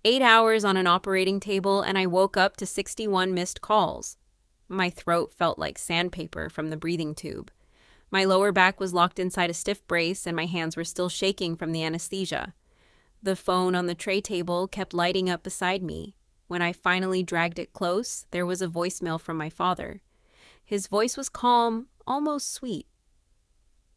8 hours on an operating table, and I woke up to 61 missed calls. My throat felt like sandpaper from the breathing tube. My lower back was locked inside a stiff brace, and my hands were still shaking from the anesthesia. The phone on the tray table kept lighting up beside me. When I finally dragged it close, there was a voicemail from my father. His voice was calm, almost sweet.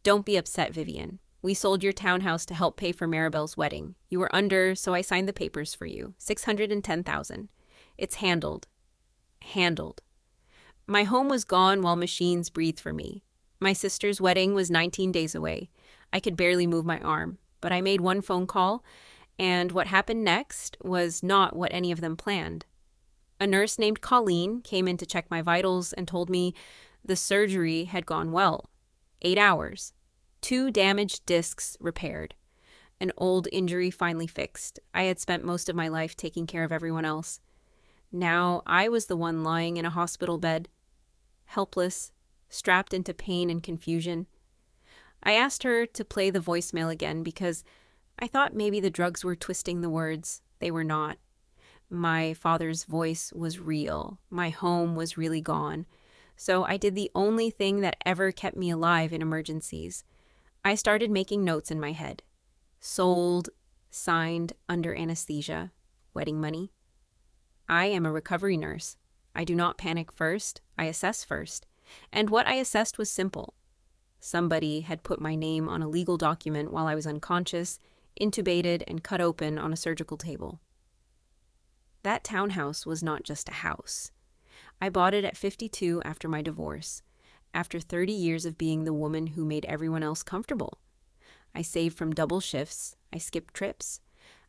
"Don't be upset, Vivienne. We sold your townhouse to help pay for Maribel's wedding. You were under, so I signed the papers for you. $610,000. It's handled. Handled." My home was gone while machines breathed for me. My sister's wedding was 19 days away. I could barely move my arm, but I made one phone call, and what happened next was not what any of them planned. A nurse named Colleen came in to check my vitals and told me the surgery had gone well. 8 hours. 2 damaged discs repaired. An old injury finally fixed. I had spent most of my life taking care of everyone else. Now I was the one lying in a hospital bed, helpless, strapped into pain and confusion. I asked her to play the voicemail again because I thought maybe the drugs were twisting the words. They were not. My father's voice was real. My home was really gone. So I did the only thing that ever kept me alive in emergencies. I started making notes in my head. Sold, signed, under anesthesia, wedding money. I am a recovery nurse. I do not panic first, I assess first. And what I assessed was simple. Somebody had put my name on a legal document while I was unconscious, intubated, and cut open on a surgical table. That townhouse was not just a house. I bought it at 52 after my divorce, after 30 years of being the woman who made everyone else comfortable. I saved from double shifts. I skipped trips.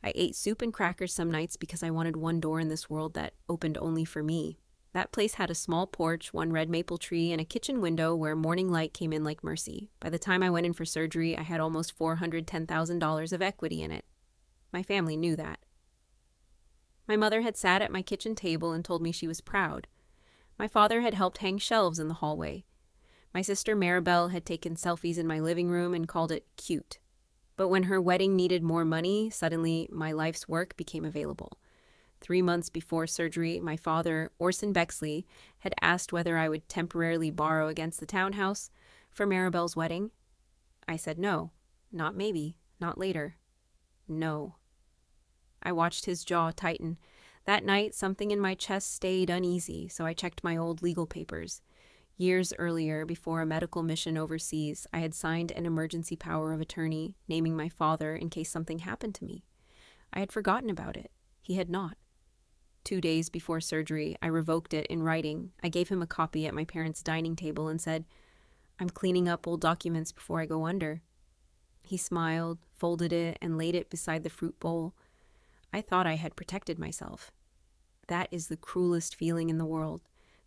I ate soup and crackers some nights because I wanted one door in this world that opened only for me. That place had a small porch, one red maple tree, and a kitchen window where morning light came in like mercy. By the time I went in for surgery, I had almost $410,000 of equity in it. My family knew that. My mother had sat at my kitchen table and told me she was proud. My father had helped hang shelves in the hallway. My sister Maribel had taken selfies in my living room and called it cute. But when her wedding needed more money, suddenly my life's work became available. 3 months before surgery, my father, Orson Bexley, had asked whether I would temporarily borrow against the townhouse for Maribel's wedding. I said no, not maybe, not later. No. I watched his jaw tighten. That night, something in my chest stayed uneasy, so I checked my old legal papers. Years earlier, before a medical mission overseas, I had signed an emergency power of attorney, naming my father in case something happened to me. I had forgotten about it. He had not. 2 days before surgery, I revoked it in writing. I gave him a copy at my parents' dining table and said, "I'm cleaning up old documents before I go under." He smiled, folded it, and laid it beside the fruit bowl. I thought I had protected myself. That is the cruelest feeling in the world,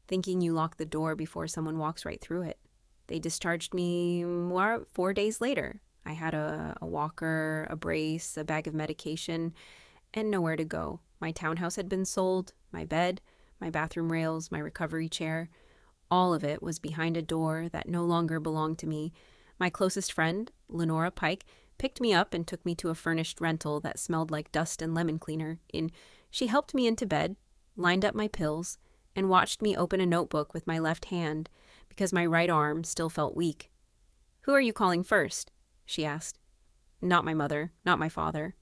thinking you lock the door before someone walks right through it. They discharged me 4 days later. I had a walker, a brace, a bag of medication, and nowhere to go. My townhouse had been sold, my bed, my bathroom rails, my recovery chair. All of it was behind a door that no longer belonged to me. My closest friend, Lenora Pike, picked me up and took me to a furnished rental that smelled like dust and lemon cleaner. She helped me into bed, lined up my pills, and watched me open a notebook with my left hand because my right arm still felt weak. "Who are you calling first?" she asked. Not my mother, not my father.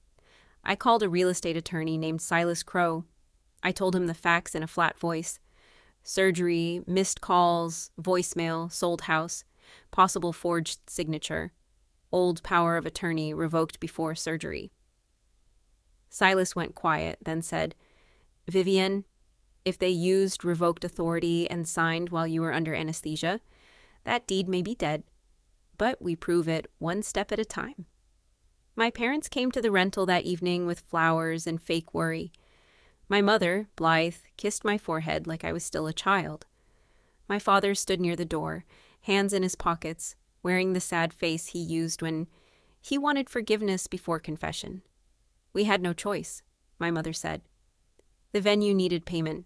I called a real estate attorney named Silas Crow. I told him the facts in a flat voice. Surgery, missed calls, voicemail, sold house, possible forged signature, old power of attorney revoked before surgery. Silas went quiet, then said, "Vivienne, if they used revoked authority and signed while you were under anesthesia, that deed may be dead, but we prove it one step at a time." My parents came to the rental that evening with flowers and fake worry. My mother, blithe, kissed my forehead like I was still a child. My father stood near the door, hands in his pockets, wearing the sad face he used when he wanted forgiveness before confession. "We had no choice," my mother said. "The venue needed payment.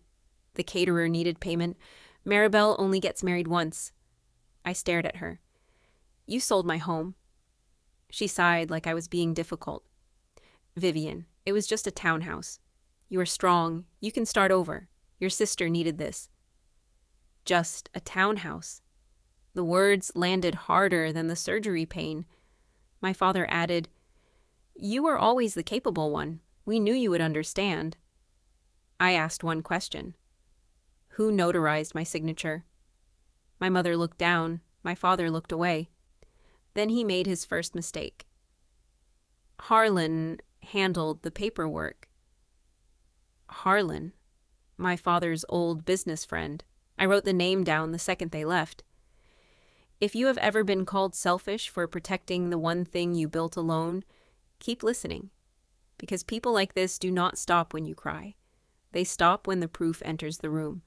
The caterer needed payment. Maribel only gets married once." I stared at her. "You sold my home." She sighed like I was being difficult. "Vivienne, it was just a townhouse. You are strong. You can start over. Your sister needed this. Just a townhouse. The words landed harder than the surgery pain. My father added, You were always the capable one. We knew you would understand. I asked one question. Who notarized my signature? My mother looked down. My father looked away. Then he made his first mistake. Harlan handled the paperwork. Harlan, my father's old business friend. I wrote the name down the second they left. If you have ever been called selfish for protecting the one thing you built alone, keep listening. Because people like this do not stop when you cry. They stop when the proof enters the room.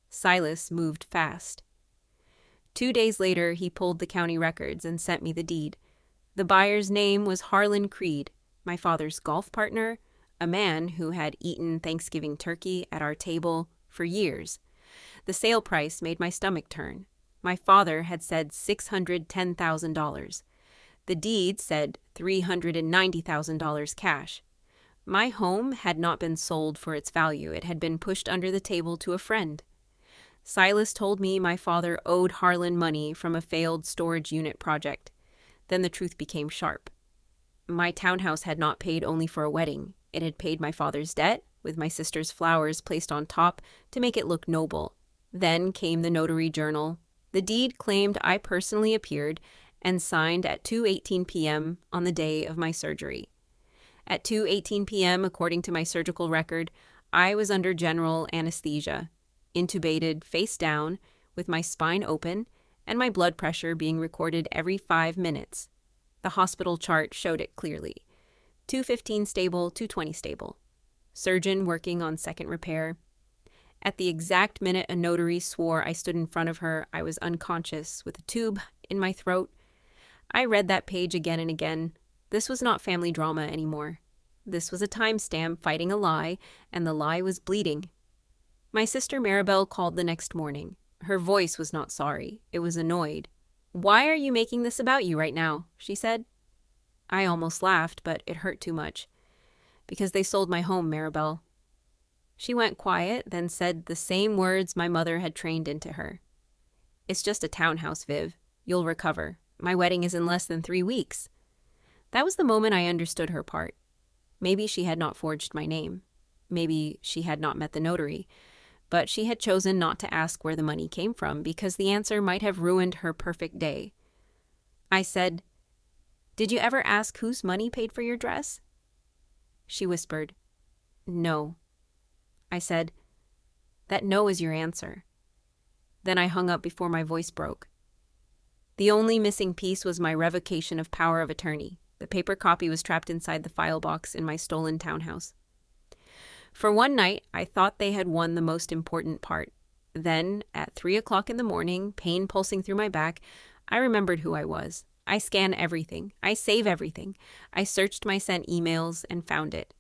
Silas moved fast. 2 days later, he pulled the county records and sent me the deed. The buyer's name was Harlan Creed, my father's golf partner, a man who had eaten Thanksgiving turkey at our table for years. The sale price made my stomach turn. My father had said $610,000. The deed said $390,000 cash. My home had not been sold for its value. It had been pushed under the table to a friend. Silas told me my father owed Harlan money from a failed storage unit project. Then the truth became sharp. My townhouse had not paid only for a wedding. It had paid my father's debt, with my sister's flowers placed on top to make it look noble. Then came the notary journal. The deed claimed I personally appeared and signed at 2:18 p.m. on the day of my surgery. At 2:18 p.m., according to my surgical record, I was under general anesthesia, intubated face down, with my spine open, and my blood pressure being recorded every 5 minutes. The hospital chart showed it clearly. 215 stable, 220 stable. Surgeon working on second repair. At the exact minute a notary swore I stood in front of her, I was unconscious, with a tube in my throat. I read that page again and again. This was not family drama anymore. This was a timestamp fighting a lie, and the lie was bleeding. My sister Maribel called the next morning. Her voice was not sorry. It was annoyed. "Why are you making this about you right now?" she said. I almost laughed, but it hurt too much. "Because they sold my home, Maribel." She went quiet, then said the same words my mother had trained into her. "It's just a townhouse, Viv. You'll recover. My wedding is in less than 3 weeks." That was the moment I understood her part. Maybe she had not forged my name. Maybe she had not met the notary. But she had chosen not to ask where the money came from because the answer might have ruined her perfect day. I said, "Did you ever ask whose money paid for your dress?" She whispered, "No." I said, "That no is your answer." Then I hung up before my voice broke. The only missing piece was my revocation of power of attorney. The paper copy was trapped inside the file box in my stolen townhouse. For one night, I thought they had won the most important part. Then, at 3 o'clock in the morning, pain pulsing through my back, I remembered who I was. I scan everything. I save everything. I searched my sent emails and found it.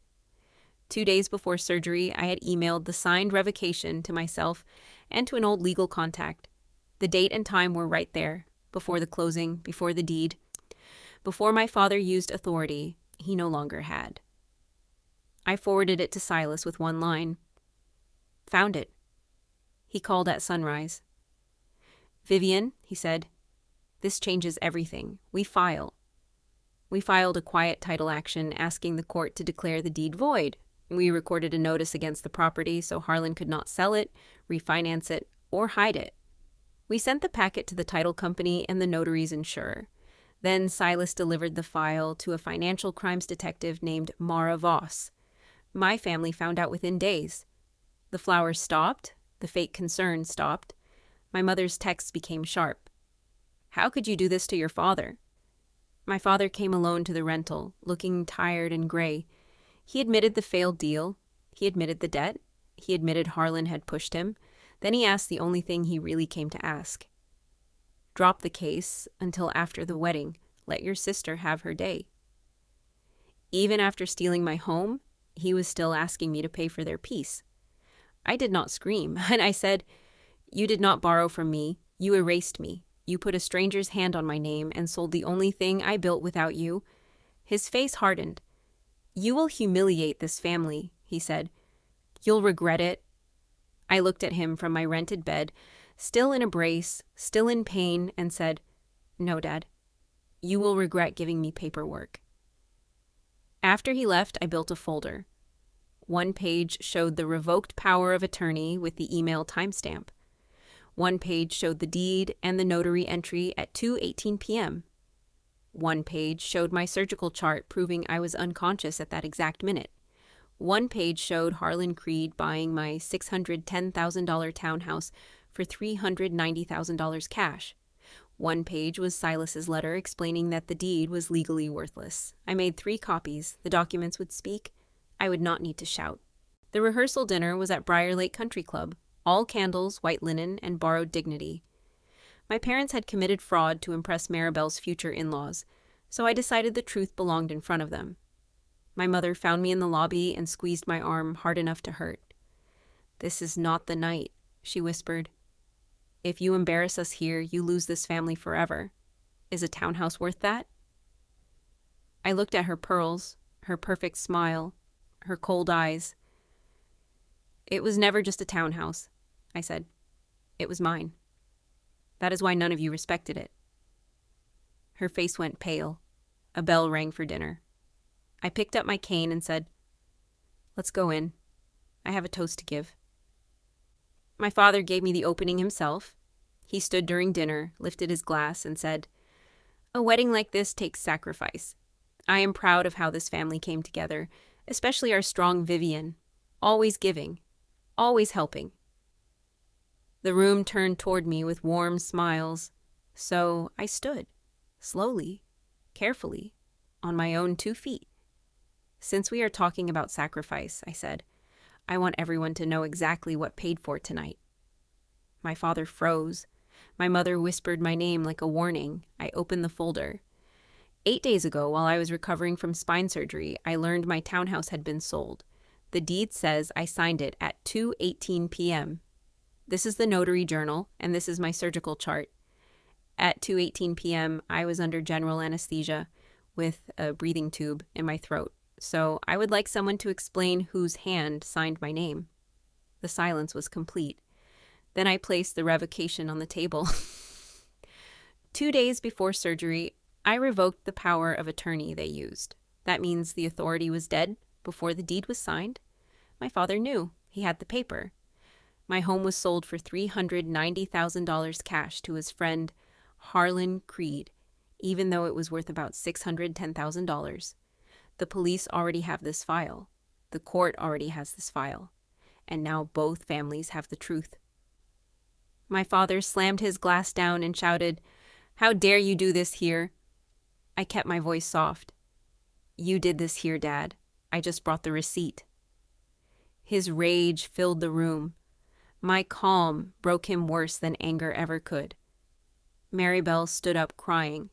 2 days before surgery, I had emailed the signed revocation to myself and to an old legal contact. The date and time were right there, before the closing, before the deed. Before my father used authority he no longer had. I forwarded it to Silas with one line. "Found it." He called at sunrise. "Vivienne," he said, "this changes everything. We file." We filed a quiet title action asking the court to declare the deed void. We recorded a notice against the property so Harlan could not sell it, refinance it, or hide it. We sent the packet to the title company and the notary's insurer. Then Silas delivered the file to a financial crimes detective named Mara Voss. My family found out within days. The flowers stopped. The fake concern stopped. My mother's texts became sharp. "How could you do this to your father?" My father came alone to the rental, looking tired and gray. He admitted the failed deal. He admitted the debt. He admitted Harlan had pushed him. Then he asked the only thing he really came to ask. "Drop the case until after the wedding. Let your sister have her day." Even after stealing my home, he was still asking me to pay for their peace. I did not scream, and I said, "You did not borrow from me. You erased me. You put a stranger's hand on my name and sold the only thing I built without you." His face hardened. "You will humiliate this family," he said. "You'll regret it." I looked at him from my rented bed, still in a brace, still in pain, and said, "No, Dad. You will regret giving me paperwork." After he left, I built a folder. One page showed the revoked power of attorney with the email timestamp. One page showed the deed and the notary entry at 2:18 p.m. One page showed my surgical chart proving I was unconscious at that exact minute. One page showed Harlan Creed buying my $610,000 townhouse for $390,000 cash. One page was Silas's letter explaining that the deed was legally worthless. I made 3 copies. The documents would speak. I would not need to shout. The rehearsal dinner was at Briar Lake Country Club. All candles, white linen, and borrowed dignity. My parents had committed fraud to impress Maribel's future in-laws, so I decided the truth belonged in front of them. My mother found me in the lobby and squeezed my arm hard enough to hurt. "This is not the night," she whispered. "If you embarrass us here, you lose this family forever. Is a townhouse worth that?" I looked at her pearls, her perfect smile, her cold eyes. "It was never just a townhouse," I said. "It was mine. That is why none of you respected it." Her face went pale. A bell rang for dinner. I picked up my cane and said, "Let's go in. I have a toast to give." My father gave me the opening himself. He stood during dinner, lifted his glass, and said, "A wedding like this takes sacrifice. I am proud of how this family came together, especially our strong Vivienne, always giving, always helping." The room turned toward me with warm smiles, so I stood, slowly, carefully, on my own 2 feet. "Since we are talking about sacrifice," I said, "I want everyone to know exactly what paid for tonight." My father froze. My mother whispered my name like a warning. I opened the folder. 8 days ago, while I was recovering from spine surgery, I learned my townhouse had been sold. The deed says I signed it at 2:18 p.m. This is the notary journal, and this is my surgical chart. At 2:18 p.m., I was under general anesthesia with a breathing tube in my throat, so I would like someone to explain whose hand signed my name. The silence was complete. Then I placed the revocation on the table. 2 days before surgery, I revoked the power of attorney they used. That means the authority was dead before the deed was signed. My father knew. He had the paper. My home was sold for $390,000 cash to his friend Harlan Creed, even though it was worth about $610,000. The police already have this file. The court already has this file. And now both families have the truth. My father slammed his glass down and shouted, "How dare you do this here?" I kept my voice soft. "You did this here, Dad. I just brought the receipt." His rage filled the room. My calm broke him worse than anger ever could. Maribel stood up crying.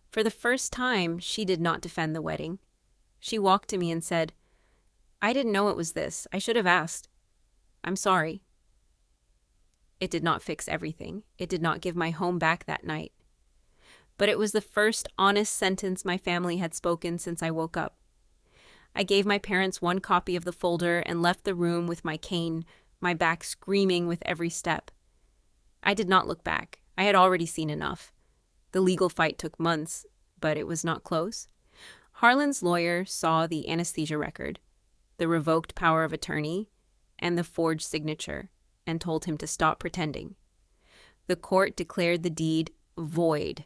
For the first time, she did not defend the wedding. She walked to me and said, "I didn't know it was this. I should have asked. I'm sorry." It did not fix everything. It did not give my home back that night. But it was the first honest sentence my family had spoken since I woke up. I gave my parents 1 copy of the folder and left the room with my cane, my back screaming with every step. I did not look back. I had already seen enough. The legal fight took months, but it was not close. Harlan's lawyer saw the anesthesia record, the revoked power of attorney, and the forged signature, and told him to stop pretending. The court declared the deed void.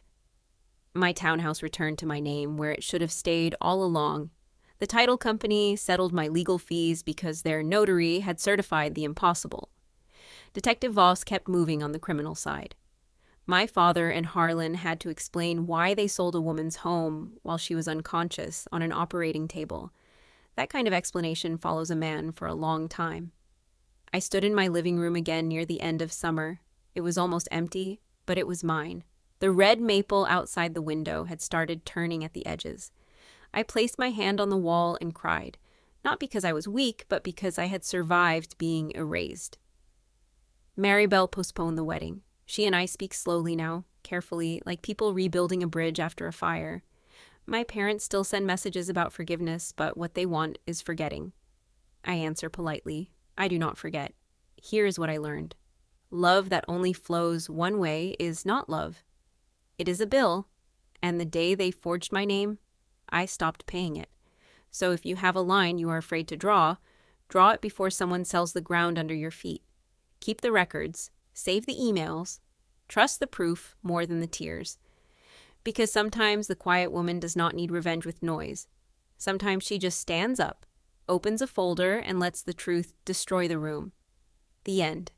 My townhouse returned to my name where it should have stayed all along. The title company settled my legal fees because their notary had certified the impossible. Detective Voss kept moving on the criminal side. My father and Harlan had to explain why they sold a woman's home while she was unconscious on an operating table. That kind of explanation follows a man for a long time. I stood in my living room again near the end of summer. It was almost empty, but it was mine. The red maple outside the window had started turning at the edges. I placed my hand on the wall and cried, not because I was weak, but because I had survived being erased. Maribel postponed the wedding. She and I speak slowly now, carefully, like people rebuilding a bridge after a fire. My parents still send messages about forgiveness, but what they want is forgetting. I answer politely. I do not forget. Here is what I learned. Love that only flows one way is not love. It is a bill, and the day they forged my name, I stopped paying it. So if you have a line you are afraid to draw it before someone sells the ground under your feet. Keep the records, save the emails, trust the proof more than the tears. Because sometimes the quiet woman does not need revenge with noise. Sometimes she just stands up, opens a folder, and lets the truth destroy the room. The end.